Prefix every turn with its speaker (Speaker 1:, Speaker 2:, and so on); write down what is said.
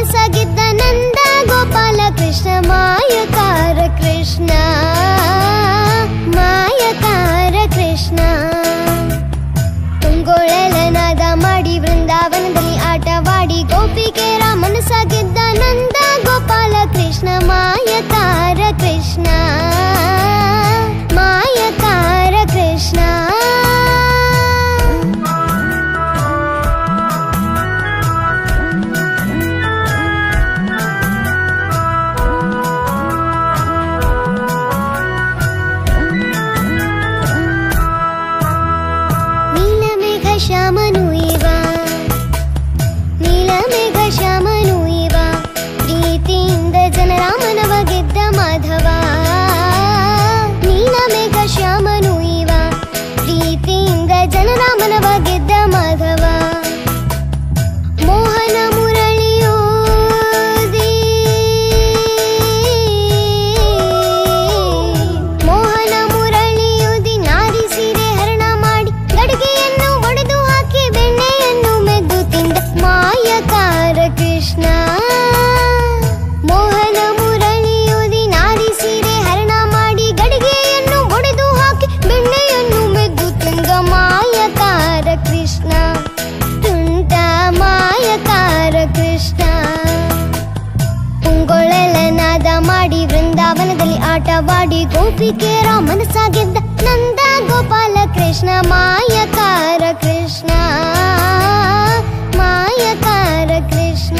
Speaker 1: ಮನಸಾಗಿದ್ದ ನಂದ ಗೋಪಾಲ ಕೃಷ್ಣ ಮಾಯಕಾರ ಕೃಷ್ಣ ಮಾಯಕಾರ ಕೃಷ್ಣ ತುಂಗೊಳೆಲನಾದ ಮಾಡಿ ವೃಂದಾವನದಲ್ಲಿ ಆಟವಾಡಿ ಗೋಪಿಕೆರ ಮನಸಾಗಿದ್ದ ನಂದ ಗೋಪಾಲ ಕೃಷ್ಣ ಮಾಯಕಾರ ಕೃಷ್ಣ ಮಾಯಕಾರ ಕೃಷ್ಣ ಶ್ಯಾಮನು ಇವ ನೀಲಮೇಘ ಶ್ಯಾಮನು ಇವ ಪ್ರೀತಿಯಿಂದ ಜನರಾಮನವ ಗೆದ್ದ ಮಾಧವ ನೀಲಮೇಘ ಶ್ಯಾಮನು ಇವ ಪ್ರೀತಿಯಿಂದ ಜನರಾಮನವ ಗೆದ್ದ ಮಾಧವ ಮೋಹನ ಮುರಳಿಯೂದಿ ಮೋಹನ ಮುರಳಿಯೂದಿ ನಾರಿ ಸೀರೆ ಹರಣ ಮಾಡಿ ಗಡಿಗೆಯನ್ನು ಒಡೆದು ಹಾಕಿ ಬೆಣ್ಣೆಯನ್ನು ಮೆದ್ದು ತಿಂದ ಮಾಯಕಾರ ಕೃಷ್ಣ ಮೋಹನ ಮುರಳಿಯೂದಿ ನಾರಿ ಸೀರೆ ಹರಣ ಮಾಡಿ ಗಡಿಗೆಯನ್ನು ಒಡೆದು ಹಾಕಿ ಬೆಣ್ಣೆಯನ್ನು ಮೆದ್ದು ತಿಂದ ಮಾಯಕಾರ ಕೃಷ್ಣ ತುಂಟ ಮಾಯಕಾರ ಕೃಷ್ಣ ಪುಂಗೊಳೆಲನಾದ ಮಾಡಿ ವೃಂದಾವನದಲ್ಲಿ ಆಟವಾಡಿ ಗೋಪಿಕೆರ ಮನಸಾಗಿದ್ದ ನಂದ ಗೋಪಾಲ ಕೃಷ್ಣ ಮಾಯಕಾರ ಕೃಷ್ಣ ಮಾಯಕಾರ ಕೃಷ್ಣ